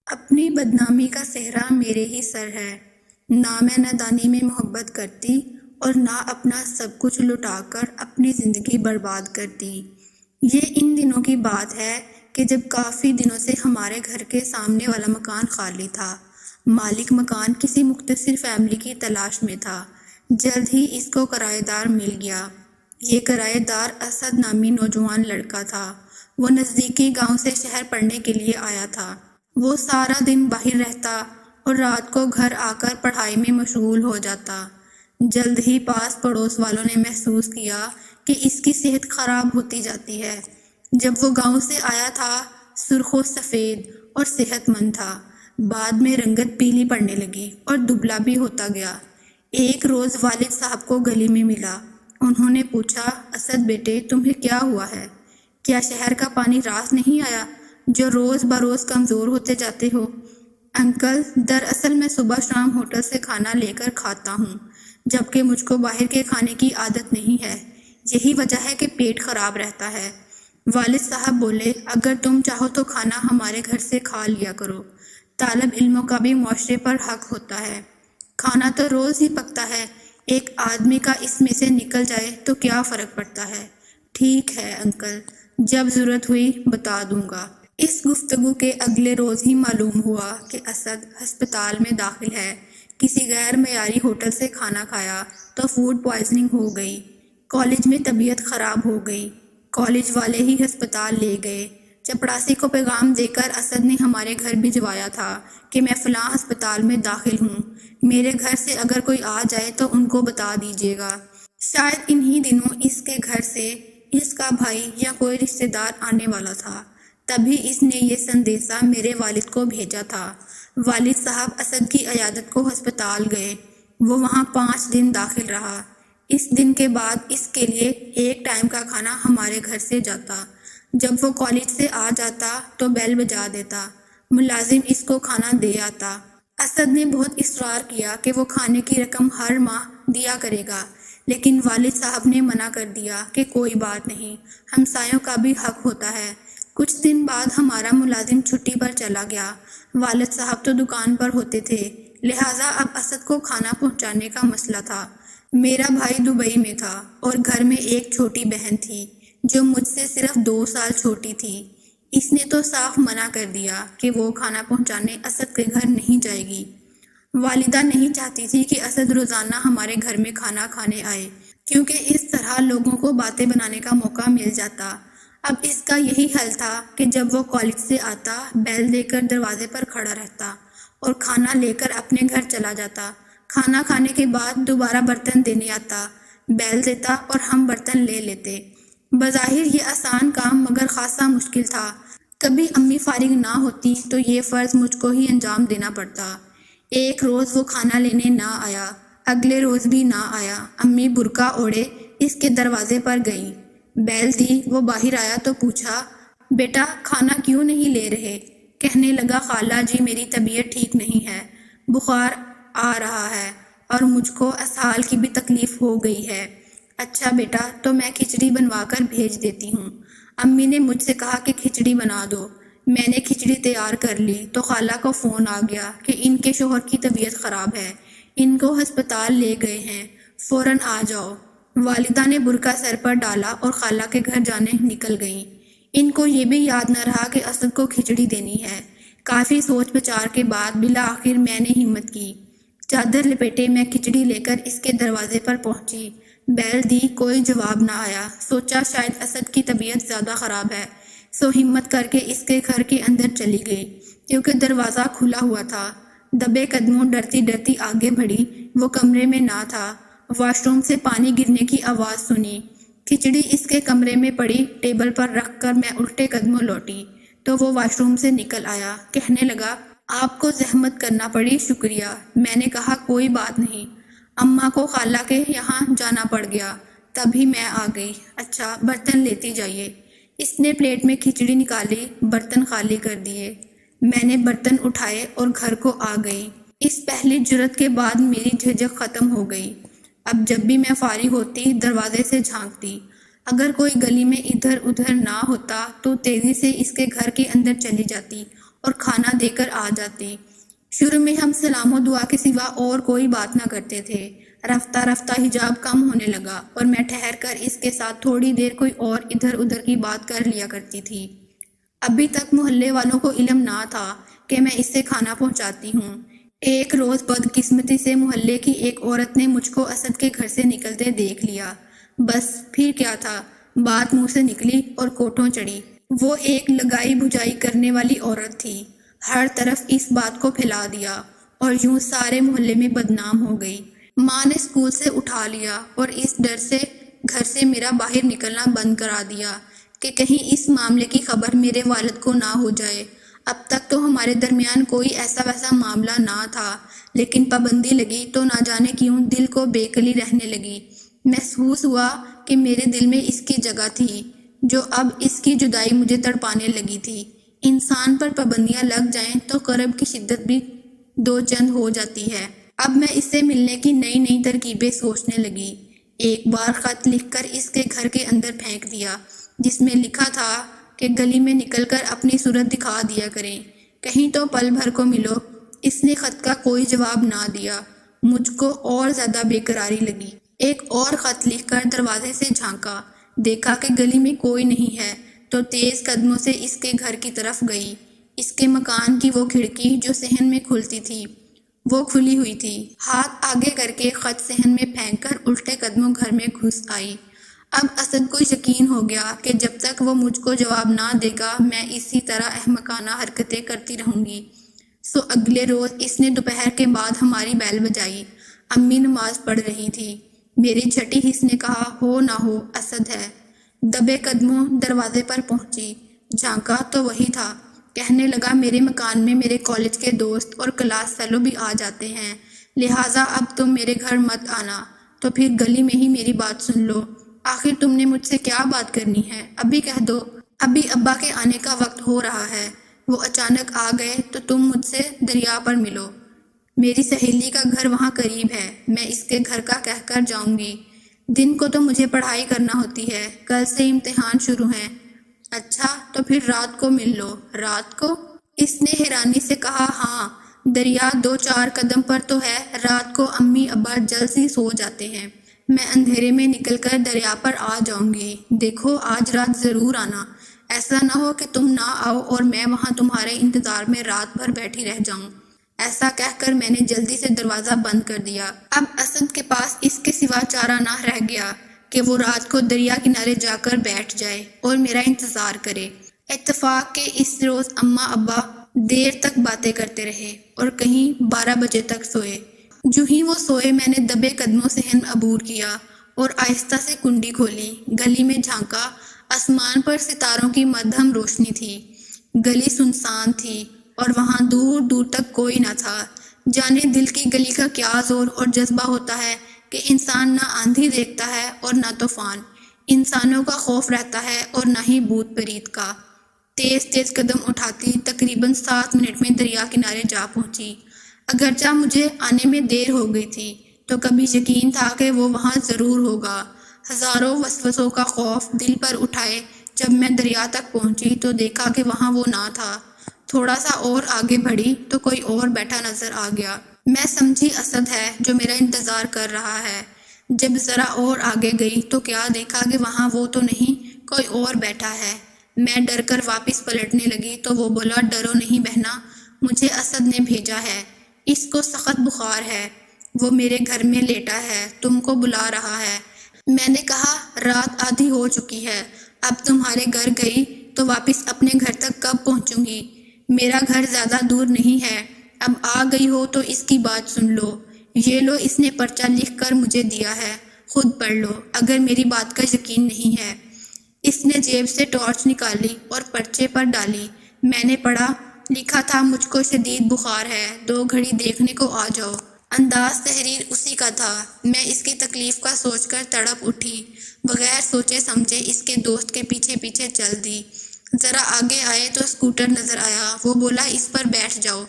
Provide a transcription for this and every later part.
اپنی بدنامی کا صحرا میرے ہی سر ہے، نہ میں نادانی میں محبت کرتی اور نہ اپنا سب کچھ لٹا کر اپنی زندگی برباد کرتی۔ یہ ان دنوں کی بات ہے کہ جب کافی دنوں سے ہمارے گھر کے سامنے والا مکان خالی تھا۔ مالک مکان کسی مختصر فیملی کی تلاش میں تھا۔ جلد ہی اس کو کرایہ دار مل گیا۔ یہ کرایہ دار اسد نامی نوجوان لڑکا تھا۔ وہ نزدیکی گاؤں سے شہر پڑھنے کے لیے آیا تھا۔ وہ سارا دن باہر رہتا اور رات کو گھر آ کر پڑھائی میں مشغول ہو جاتا۔ جلد ہی پاس پڑوس والوں نے محسوس کیا کہ اس کی صحت خراب ہوتی جاتی ہے۔ جب وہ گاؤں سے آیا تھا، سرخ و سفید اور صحت مند تھا۔ بعد میں رنگت پیلی پڑنے لگی اور دبلا بھی ہوتا گیا۔ ایک روز والد صاحب کو گلی میں ملا۔ انہوں نے پوچھا، اسد بیٹے، تمہیں کیا ہوا ہے؟ کیا شہر کا پانی راس نہیں آیا جو روز بروز کمزور ہوتے جاتے ہو؟ انکل، دراصل میں صبح شام ہوٹل سے کھانا لے کر کھاتا ہوں، جبکہ مجھ کو باہر کے کھانے کی عادت نہیں ہے۔ یہی وجہ ہے کہ پیٹ خراب رہتا ہے۔ والد صاحب بولے، اگر تم چاہو تو کھانا ہمارے گھر سے کھا لیا کرو۔ طالب علموں کا بھی معاشرے پر حق ہوتا ہے۔ کھانا تو روز ہی پکتا ہے، ایک آدمی کا اس میں سے نکل جائے تو کیا فرق پڑتا ہے؟ ٹھیک ہے انکل، جب ضرورت ہوئی بتا دوں گا۔ اس گفتگو کے اگلے روز ہی معلوم ہوا کہ اسد ہسپتال میں داخل ہے۔ کسی غیر معیاری ہوٹل سے کھانا کھایا تو فوڈ پوائزننگ ہو گئی۔ کالج میں طبیعت خراب ہو گئی۔ کالج والے ہی ہسپتال لے گئے۔ چپڑاسی کو پیغام دے کر اسد نے ہمارے گھر بھجوایا تھا کہ میں فلاں ہسپتال میں داخل ہوں، میرے گھر سے اگر کوئی آ جائے تو ان کو بتا دیجیے گا۔ شاید انہی دنوں اس کے گھر سے اس کا بھائی یا کوئی رشتہ دار آنے والا تھا، تبھی اس نے یہ سندیسہ میرے والد کو بھیجا تھا۔ والد صاحب اسد کی عیادت کو ہسپتال گئے۔ وہ وہاں 5 دن داخل رہا۔ اس دن کے بعد اس کے لیے ایک ٹائم کا کھانا ہمارے گھر سے جاتا۔ جب وہ کالج سے آ جاتا تو بیل بجا دیتا، ملازم اس کو کھانا دے آتا۔ اسد نے بہت اصرار کیا کہ وہ کھانے کی رقم ہر ماہ دیا کرے گا، لیکن والد صاحب نے منع کر دیا کہ کوئی بات نہیں، ہمسایوں کا بھی حق ہوتا ہے۔ کچھ دن بعد ہمارا ملازم چھٹی پر چلا گیا۔ والد صاحب تو دکان پر ہوتے تھے، لہٰذا اب اسد کو کھانا پہنچانے کا مسئلہ تھا۔ میرا بھائی دبئی میں تھا اور گھر میں ایک چھوٹی بہن تھی جو مجھ سے صرف 2 سال چھوٹی تھی۔ اس نے تو صاف منع کر دیا کہ وہ کھانا پہنچانے اسد کے گھر نہیں جائے گی۔ والدہ نہیں چاہتی تھی کہ اسد روزانہ ہمارے گھر میں کھانا کھانے آئے، کیونکہ اس طرح لوگوں کو باتیں بنانے کا موقع مل جاتا۔ اب اس کا یہی حل تھا کہ جب وہ کالج سے آتا، بیل دے کر دروازے پر کھڑا رہتا اور کھانا لے کر اپنے گھر چلا جاتا۔ کھانا کھانے کے بعد دوبارہ برتن دینے آتا، بیل دیتا اور ہم برتن لے لیتے۔ بظاہر یہ آسان کام مگر خاصا مشکل تھا۔ کبھی امی فارغ نہ ہوتی تو یہ فرض مجھ کو ہی انجام دینا پڑتا۔ ایک روز وہ کھانا لینے نہ آیا، اگلے روز بھی نہ آیا۔ امی برقع اوڑھے اس کے دروازے پر گئیں، بیل دی، وہ باہر آیا تو پوچھا، بیٹا کھانا کیوں نہیں لے رہے؟ کہنے لگا، خالہ جی میری طبیعت ٹھیک نہیں ہے، بخار آ رہا ہے اور مجھ کو اسہال کی بھی تکلیف ہو گئی ہے۔ اچھا بیٹا، تو میں کھچڑی بنوا کر بھیج دیتی ہوں۔ امی نے مجھ سے کہا کہ کھچڑی بنا دو۔ میں نے کھچڑی تیار کر لی تو خالہ کو فون آ گیا کہ ان کے شوہر کی طبیعت خراب ہے، ان کو ہسپتال لے گئے ہیں، فوراً آ جاؤ۔ والدہ نے برقع سر پر ڈالا اور خالہ کے گھر جانے نکل گئیں۔ ان کو یہ بھی یاد نہ رہا کہ اسد کو کھچڑی دینی ہے۔ کافی سوچ بچار کے بعد بالآخر میں نے ہمت کی، چادر لپیٹے میں کھچڑی لے کر اس کے دروازے پر پہنچی، بیل دی، کوئی جواب نہ آیا۔ سوچا شاید اسد کی طبیعت زیادہ خراب ہے، سو ہمت کر کے اس کے گھر کے اندر چلی گئی، کیونکہ دروازہ کھلا ہوا تھا۔ دبے قدموں ڈرتی ڈرتی آگے بڑھی، وہ کمرے میں نہ تھا۔ واش روم سے پانی گرنے کی آواز سنی۔ کھچڑی اس کے کمرے میں پڑی ٹیبل پر رکھ کر میں الٹے قدموں لوٹی تو وہ واش روم سے نکل آیا۔ کہنے لگا، آپ کو زحمت کرنا پڑی، شکریہ۔ میں نے کہا، کوئی بات نہیں، اماں کو خالہ کے یہاں جانا پڑ گیا، تبھی میں آ گئی۔ اچھا برتن لیتی جائیے۔ اس نے پلیٹ میں کھچڑی نکالی، برتن خالی کر دیے۔ میں نے برتن اٹھائے اور گھر کو آ گئی۔ اس پہلی جرأت کے بعد میری جھجک ختم ہو گئی۔ اب جب بھی میں فارغ ہوتی دروازے سے جھانکتی، اگر کوئی گلی میں ادھر ادھر نہ ہوتا تو تیزی سے اس کے گھر کے اندر چلی جاتی اور کھانا دے کر آ جاتی۔ شروع میں ہم سلام و دعا کے سوا اور کوئی بات نہ کرتے تھے۔ رفتہ رفتہ حجاب کم ہونے لگا اور میں ٹھہر کر اس کے ساتھ تھوڑی دیر کوئی اور ادھر ادھر کی بات کر لیا کرتی تھی۔ ابھی تک محلے والوں کو علم نہ تھا کہ میں اس سے کھانا پہنچاتی ہوں۔ ایک روز بدقسمتی سے محلے کی ایک عورت نے مجھ کو اسد کے گھر سے نکلتے دیکھ لیا۔ بس پھر کیا تھا، بات منہ سے نکلی اور کوٹھوں چڑھی۔ وہ ایک لگائی بجھائی کرنے والی عورت تھی، ہر طرف اس بات کو پھیلا دیا اور یوں سارے محلے میں بدنام ہو گئی۔ ماں نے اسکول سے اٹھا لیا اور اس ڈر سے گھر سے میرا باہر نکلنا بند کرا دیا کہ کہیں اس معاملے کی خبر میرے والد کو نہ ہو جائے۔ اب تک تو ہمارے درمیان کوئی ایسا ویسا معاملہ نہ تھا، لیکن پابندی لگی تو نہ جانے کیوں دل کو بے کلی رہنے لگی۔ محسوس ہوا کہ میرے دل میں اس کی جگہ تھی، جو اب اس کی جدائی مجھے تڑپانے لگی تھی۔ انسان پر پابندیاں لگ جائیں تو کرب کی شدت بھی دو چند ہو جاتی ہے۔ اب میں اس سے ملنے کی نئی نئی ترکیبیں سوچنے لگی۔ ایک بار خط لکھ کر اس کے گھر کے اندر پھینک دیا، جس میں لکھا تھا کہ گلی میں نکل کر اپنی صورت دکھا دیا کریں، کہیں تو پل بھر کو ملو۔ اس نے خط کا کوئی جواب نہ دیا۔ مجھ کو اور زیادہ بے قراری لگی۔ ایک اور خط لکھ کر دروازے سے جھانکا، دیکھا کہ گلی میں کوئی نہیں ہے تو تیز قدموں سے اس کے گھر کی طرف گئی۔ اس کے مکان کی وہ کھڑکی جو صحن میں کھلتی تھی وہ کھلی ہوئی تھی۔ ہاتھ آگے کر کے خط صحن میں پھینک کر الٹے قدموں گھر میں گھس آئی۔ اب اسد کو یقین ہو گیا کہ جب تک وہ مجھ کو جواب نہ دے گا میں اسی طرح احمقانہ حرکتیں کرتی رہوں گی۔ سو اگلے روز اس نے دوپہر کے بعد ہماری بیل بجائی۔ امی نماز پڑھ رہی تھی۔ میری چھٹی حس نے کہا ہو نہ ہو اسد ہے۔ دبے قدموں دروازے پر پہنچی، جھانکا تو وہی تھا۔ کہنے لگا میرے مکان میں میرے کالج کے دوست اور کلاس فیلو بھی آ جاتے ہیں، لہٰذا اب تم میرے گھر مت آنا، تو پھر گلی میں ہی میری بات سن لو۔ آخر تم نے مجھ سے کیا بات کرنی ہے، ابھی کہہ دو۔ ابھی ابا کے آنے کا وقت ہو رہا ہے، وہ اچانک آ گئے تو تم مجھ سے دریا پر ملو۔ میری سہیلی کا گھر وہاں قریب ہے، میں اس کے گھر کا کہہ کر جاؤں گی۔ دن کو تو مجھے پڑھائی کرنا ہوتی ہے، کل سے امتحان شروع ہیں۔ اچھا تو پھر رات کو مل لو۔ رات کو؟ اس نے حیرانی سے کہا ہاں، دریا 2-4 قدم پر تو ہے، رات کو امی ابا جلد سے سو جاتے ہیں، میں اندھیرے میں نکل کر دریا پر آ جاؤں گی۔ دیکھو آج رات ضرور آنا، ایسا نہ ہو کہ تم نہ آؤ اور میں وہاں تمہارے انتظار میں رات بھر بیٹھی رہ جاؤں۔ ایسا کہہ کر میں نے جلدی سے دروازہ بند کر دیا۔ اب اسد کے پاس اس کے سوا چارہ نہ رہ گیا کہ وہ رات کو دریا کنارے جا کر بیٹھ جائے اور میرا انتظار کرے۔ اتفاق کہ اس روز اماں ابا دیر تک باتیں کرتے رہے اور کہیں 12 بجے تک سوئے۔ جو ہی وہ سوئے میں نے دبے قدموں صحن عبور کیا اور آہستہ سے کنڈی کھولی، گلی میں جھانکا۔ آسمان پر ستاروں کی مدھم روشنی تھی، گلی سنسان تھی اور وہاں دور دور تک کوئی نہ تھا۔ جانے دل کی گلی کا کیا زور اور جذبہ ہوتا ہے کہ انسان نہ آندھی دیکھتا ہے اور نہ طوفان، انسانوں کا خوف رہتا ہے اور نہ ہی بھوت پریت کا۔ تیز تیز قدم اٹھاتی تقریباً 7 منٹ میں دریا کنارے جا پہنچی۔ اگرچہ مجھے آنے میں دیر ہو گئی تھی تو کبھی یقین تھا کہ وہ وہاں ضرور ہوگا۔ ہزاروں وسوسوں کا خوف دل پر اٹھائے جب میں دریا تک پہنچی تو دیکھا کہ وہاں وہ نہ تھا۔ تھوڑا سا اور آگے بڑھی تو کوئی اور بیٹھا نظر آ گیا۔ میں سمجھی اسد ہے جو میرا انتظار کر رہا ہے۔ جب ذرا اور آگے گئی تو کیا دیکھا کہ وہاں وہ تو نہیں، کوئی اور بیٹھا ہے۔ میں ڈر کر واپس پلٹنے لگی تو وہ بولا ڈرو نہیں بہنا، مجھے اسد نے بھیجا ہے، اس کو سخت بخار ہے، وہ میرے گھر میں لیٹا ہے، تم کو بلا رہا ہے۔ میں نے کہا رات آدھی ہو چکی ہے، اب تمہارے گھر گئی تو واپس اپنے گھر تک کب پہنچوں گی؟ میرا گھر زیادہ دور نہیں ہے، اب آ گئی ہو تو اس کی بات سن لو۔ یہ لو، اس نے پرچہ لکھ کر مجھے دیا ہے، خود پڑھ لو اگر میری بات کا یقین نہیں ہے۔ اس نے جیب سے ٹارچ نکالی اور پرچے پر ڈالی۔ میں نے پڑھا، لکھا تھا مجھ کو شدید بخار ہے، 2 گھڑی دیکھنے کو آ جاؤ۔ انداز تحریر اسی کا تھا۔ میں اس کی تکلیف کا سوچ کر تڑپ اٹھی، بغیر سوچے سمجھے اس کے دوست کے پیچھے پیچھے چل دی۔ ذرا آگے آئے تو اسکوٹر نظر آیا، وہ بولا اس پر بیٹھ جاؤ،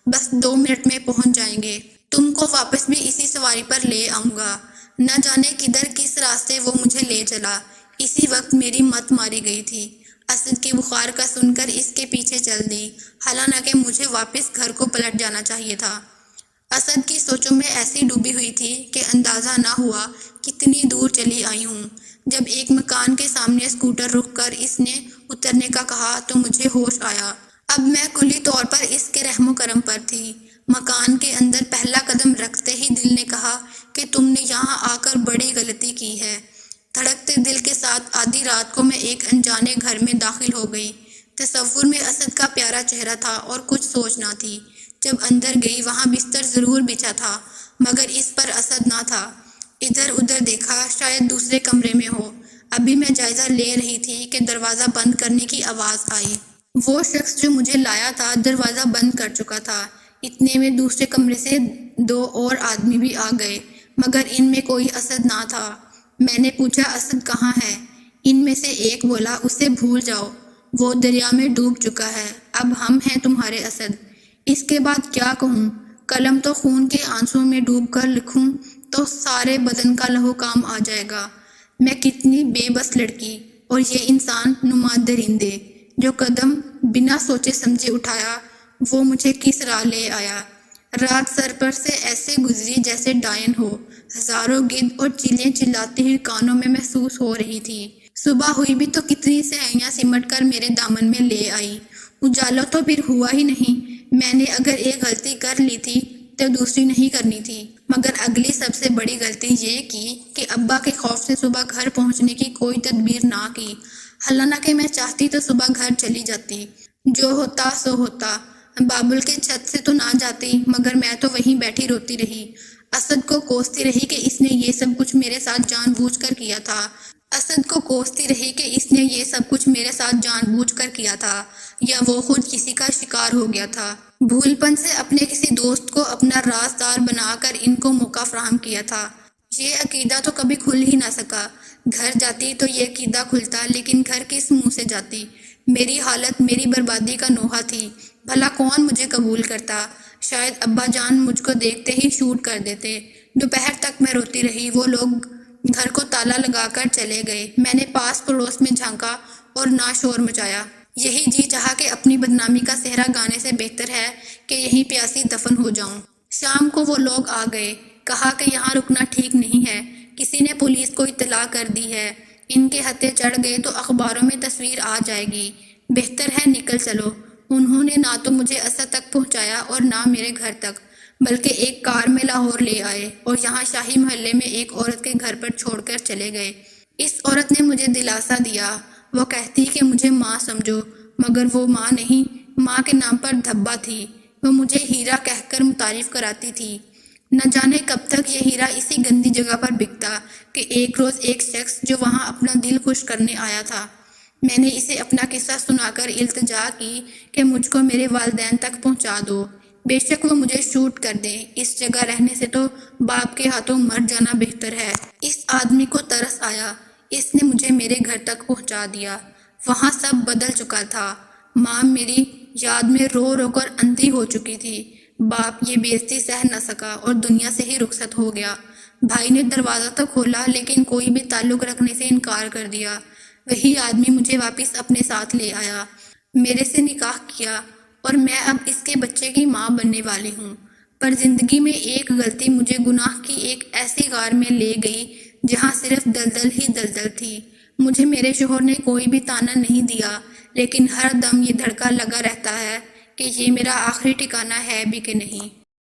بس 2 منٹ میں پہنچ جائیں گے، تم کو واپس بھی اسی سواری پر لے آؤں گا۔ نہ جانے کدھر کس راستے وہ مجھے لے چلا۔ اسی وقت میری مت ماری گئی تھی۔ اسد کے بخار کا سن کر اس کے پیچھے چل دی، حالانکہ مجھے واپس گھر کو پلٹ جانا چاہیے تھا۔ اسد کی سوچوں میں ایسی ڈوبی ہوئی تھی کہ اندازہ نہ ہوا کتنی دور چلی آئی ہوں۔ جب ایک مکان کے سامنے اسکوٹر رک کر اس نے اترنے کا کہا تو مجھے ہوش آیا۔ اب میں کلی طور پر اس کے رحم و کرم پر تھی۔ مکان کے اندر پہلا قدم رکھتے ہی دل نے کہا کہ تم نے یہاں آ کر بڑی غلطی کی ہے۔ دھڑکتے دل کے ساتھ آدھی رات کو میں ایک انجانے گھر میں داخل ہو گئی۔ تصور میں اسد کا پیارا چہرہ تھا اور کچھ سوچ نہ تھی۔ جب اندر گئی وہاں بستر ضرور بچھا تھا، مگر اس پر اسد نہ تھا۔ ادھر ادھر دیکھا، شاید دوسرے کمرے میں ہو۔ ابھی میں جائزہ لے رہی تھی کہ دروازہ بند کرنے کی آواز آئی۔ وہ شخص جو مجھے لایا تھا دروازہ بند کر چکا تھا۔ اتنے میں دوسرے کمرے سے 2 اور آدمی بھی آ گئے، مگر ان میں کوئی اسد نہ تھا۔ میں نے پوچھا اسد کہاں ہے؟ ان میں سے ایک بولا اسے بھول جاؤ، وہ دریا میں ڈوب چکا ہے، اب ہم ہیں تمہارے اسد۔ اس کے بعد کیا کہوں؟ قلم تو خون کے آنسوں میں ڈوب کر لکھوں تو سارے بدن کا لہو کام آ جائے گا۔ میں کتنی بے بس لڑکی، اور یہ انسان نما درندے جو قدم بنا سوچے سمجھے اٹھایا وہ مجھے کس راہ لے آیا۔ رات سر پر سے ایسے گزری جیسے ڈائن ہو، ہزاروں گدھ اور چیلیں چلاتی ہوئی کانوں میں محسوس ہو رہی تھی۔ صبح ہوئی بھی تو کتنی سیاہیاں سمٹ کر میرے دامن میں لے آئی۔ اجالا تو پھر ہوا ہی نہیں۔ میں نے اگر ایک غلطی کر لی تھی تو دوسری نہیں کرنی تھی، مگر اگلی سب سے بڑی غلطی یہ کی کہ ابا کے خوف سے صبح گھر پہنچنے کی کوئی تدبیر نہ کی۔ حالانکہ میں چاہتی تو صبح گھر چلی جاتی، جو ہوتا سو ہوتا۔ بابل کے چھت سے تو نہ جاتی، مگر میں تو وہیں بیٹھی روتی رہی، اسد کو کوستی رہی کہ اس نے یہ سب کچھ میرے ساتھ جان بوجھ کر کیا تھا۔ اسد کو کوستی رہی کہ اس نے یہ سب کچھ میرے ساتھ جان بوجھ کر کیا تھا، یا وہ خود کسی کا شکار ہو گیا تھا۔ بھول پن سے اپنے کسی دوست کو اپنا رازدار بنا کر ان کو موقع فراہم کیا تھا۔ یہ عقیدہ تو کبھی کھل ہی نہ سکا۔ گھر جاتی تو یہ عقیدہ کھلتا، لیکن گھر کس منہ سے جاتی؟ میری حالت میری بربادی کا نوحہ تھی۔ بھلا کون مجھے قبول کرتا؟ شاید ابا جان مجھ کو دیکھتے ہی شوٹ کر دیتے۔ دوپہر تک میں روتی رہی۔ وہ لوگ گھر کو تالا لگا کر چلے گئے۔ میں نے پاس پڑوس میں جھانکا اور نہ شور مچایا۔ یہی جی چاہا کہ اپنی بدنامی کا صحرا گانے سے بہتر ہے کہ یہیں پیاسی دفن ہو جاؤں۔ شام کو وہ لوگ آ گئے، کہا کہ یہاں رکنا ٹھیک نہیں ہے، کسی نے پولیس کو اطلاع کر دی ہے، ان کے ہتھے چڑھ گئے تو اخباروں میں تصویر آ جائے گی، بہتر ہے نکل چلو۔ انہوں نے نہ تو مجھے اسد تک پہنچایا اور نہ میرے گھر تک، بلکہ ایک کار میں لاہور لے آئے اور یہاں شاہی محلے میں ایک عورت کے گھر پر چھوڑ کر چلے گئے۔ اس عورت نے مجھے دلاسا دیا۔ وہ کہتی کہ مجھے ماں سمجھو، مگر وہ ماں نہیں، ماں کے نام پر دھبا تھی۔ وہ مجھے ہیرا کہہ کر متعارف کراتی تھی۔ نہ جانے کب تک یہ ہیرا اسی گندی جگہ پر بکتا کہ ایک روز ایک شخص جو وہاں اپنا دل خوش کرنے آیا تھا، میں نے اسے اپنا قصہ سنا کر التجا کی کہ مجھ کو میرے والدین تک پہنچا دو، بے شک وہ مجھے شوٹ کر دیں، اس جگہ رہنے سے تو باپ کے ہاتھوں مر جانا بہتر ہے۔ اس آدمی کو ترس آیا، اس نے مجھے میرے گھر تک پہنچا دیا۔ وہاں سب بدل چکا تھا۔ ماں میری یاد میں رو رو کر اندھی ہو چکی تھی۔ باپ یہ بے عزتی سہ نہ سکا اور دنیا سے ہی رخصت ہو گیا۔ بھائی نے دروازہ تو کھولا لیکن کوئی بھی تعلق رکھنے سے انکار کر دیا۔ وہی آدمی مجھے واپس اپنے ساتھ لے آیا، میرے سے نکاح کیا اور میں اب اس کے بچے کی ماں بننے والی ہوں۔ پر زندگی میں ایک غلطی مجھے گناہ کی ایک ایسی غار میں لے گئی جہاں صرف دلدل ہی دلدل تھی۔ مجھے میرے شوہر نے کوئی بھی طعنہ نہیں دیا، لیکن ہر دم یہ دھڑکا لگا رہتا ہے کہ یہ میرا آخری ٹھکانہ ہے بھی کہ نہیں۔